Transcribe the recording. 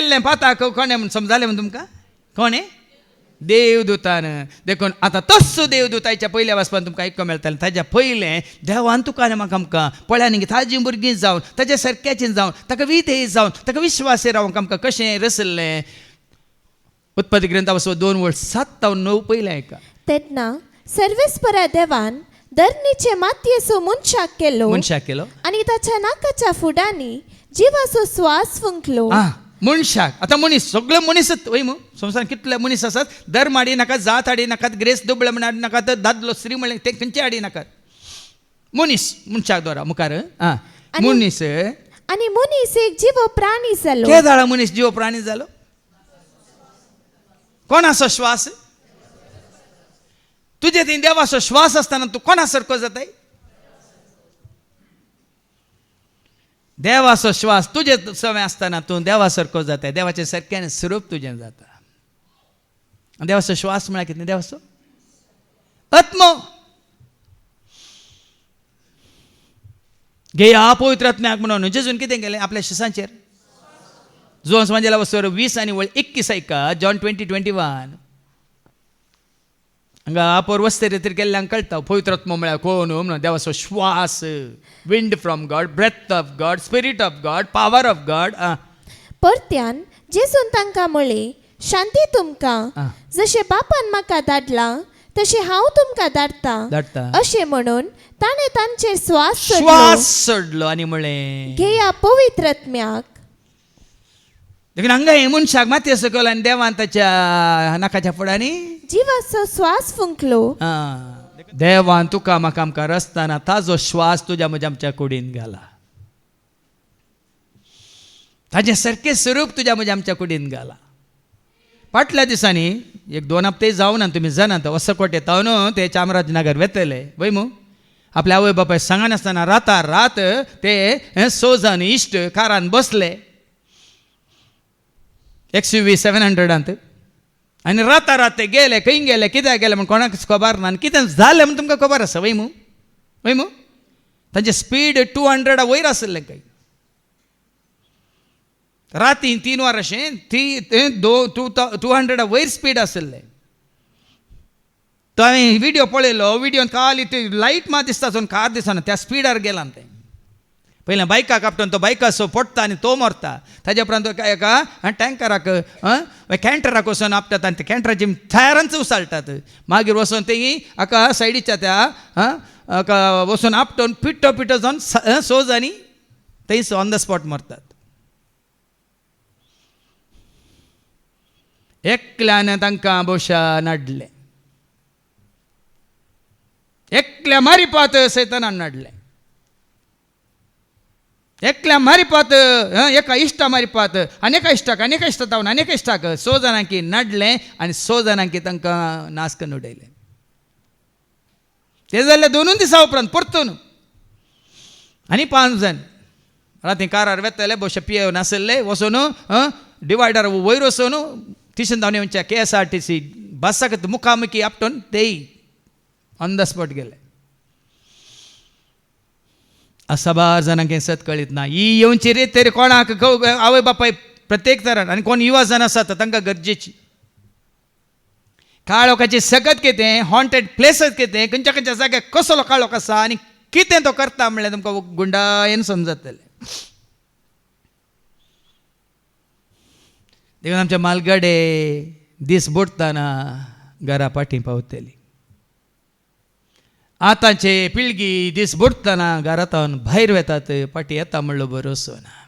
गेल्लें पाताक कोणें म्हूण समजालें म्हूण तुमकां कोणें देवदूतान देखून आतां तस्सो देवदूताच्या पयल्या वचपान तुमकां आयको मेळटलें ताच्या पयलें देवान तुका म्हाका आमकां पळयांनी ताजीं भुरगीं जावन ताच्या सारक्याचीं जावन ताका विधेय जावन ताका विश्वासी रावंक आमकां कशें रचल्लें उत्पत्ती ग्रंथा 2:7-9 पयलें आयका तेन्ना सर्वेस्परा देवान धरणीचे मातयेचो मनशाक केलो आनी ताच्या नाकाच्या फुडांनी जिवाचो श्वास फुंकलो. मनशाक आतां मनीस सगळे मनीसच वय मू संवसारांत कितले मनीस आसात धर्म हाडी नाकात जात हाडी नाकात ग्रेस दुबळे म्हण हाडी नाकात दादलो स्त्री म्हणलें ते खंयचे हाडी नाकात मनीस मनशाक द्वारा मुखार मनीस आनी मनीस एक जीव प्राणी जालो. के जाला मनीस जीव प्राणी जालो कोणाचो श्वास तुजे थंय देवाचो श्वास आसतना तूं कोणा सारको जाताय देवाचो श्वास तुजे सवय आसतना तूं देवा सारको जाताय देवाचें सारकें स्वरूप तुजें जाता. देवाचो श्वास म्हळ्यार कितें देवाचो आत्मो घेया पवित्र आत्म्याक म्हणून जेजून कितें केलें आपल्या शिसांचेर जोन्स मंजेला 20:21 ऐका जॉन 20:21 हांगा आपोर वस्ते रितीर केल्ल्यांक कळटा पवित्र आत्मो म्हळ्यार कोण म्हणून देवाचो श्वास wind from God breath of God spirit of God power of God. परत्यान जेजून तांकां म्हणलें शांती तुमकां जशें बापान म्हाका धाडला तशें हांव तुमकां धाडटा अशें म्हणून ताणें तांचेर श्वास सोडलो आनी म्हणलें घेया पवित्र आत्म्याक. देखून हांगा हे मनशाक मातये सकयल आनी देवान ताच्या नाकाच्या फुडांनी जिवाचो श्वास फुंकलो. देवान तुका म्हाका आमकां रचतना ताजो श्वास तुज्या म्हज्या आमच्या कुडीन घाला ताजें सारकें स्वरूप तुज्या म्हज्या आमच्या कुडीन घाला. फाटल्या दिसांनी 1-2 हप्ते जावन तुमी जाणात वसकोट येता न्हू ते चामराजनगर वेतले वय मू आपल्या आवय बापाय सांगनासतना रात ते सोजन इश्ट कारान बसले XUV 700 आनी रात ते गेले खंय गेले कित्याक गेले म्हण कोणाक खबर ना आनी कितें जालें म्हण तुमकां खबर आसा वय मू तांचें स्पीड 200 वयर आसलें खंय राती 3 वरां अशें 200 वयर स्पीड आसलें. तो हांवें व्हिडिओ पळयलो व्हिडिओन खाली ते लायट मात दिसता कार दिसना त्या स्पीडार गेला तें पयलें बायकाक आपटून तो बायकाचो पडटा आनी तो मरता ताज्या उपरांत एका टँकराक कॅन्टराक वचून आपटात आनी ते कॅन्टराची टायरांच उसाळटात मागीर वचून ते हाका सायडीच्या त्या हाका वचून आपटून पिट्टो जावन सोज आनी थंयच ऑन द स्पॉट मरतात. एकल्यान तांकां बोशा नाडले एकल्या मारिपात सैतानान नाडले एकल्या मारिपात एका इश्टा मारिपात अनेका इश्टाक तावन अनेका इश्टाक 100 जाणांकी नाडलें आनी 100 जाणांकी तांकां नाश करून उडयलें. ते जाल्यार 2 दिसां उपरांत परतून आनी 5 जाण राती कारार वेतले बोशे पिये नासले वचून डिवायडर वयर वचून तिशेन धांवणेच्या KSRTC बसाक मुखामुखी आपटून तेय ऑन द स्पॉट गेले. असाबार जाणांक हें सत कळीत ना ही येवची रीत तरी कोणाक आवय बापाय प्रत्येक तरान आनी कोण युवा जाण आसात तांकां गरजेची काळोखाची सगत कितें हॉन्टेड प्लेसीस कितें खंयच्या जाग्यार कसलो काळोख आसा आनी कितें तो करता म्हणल्यार तुमकां गुंडायेन समजतलें. देखून आमच्या मालगाडे दीस बुडटाना घरा फाटीं पावतली आतांचे पिळगी दीस बुडटाना घरांतून भायर वेतात फाटीं येता म्हणलो भरोसो ना.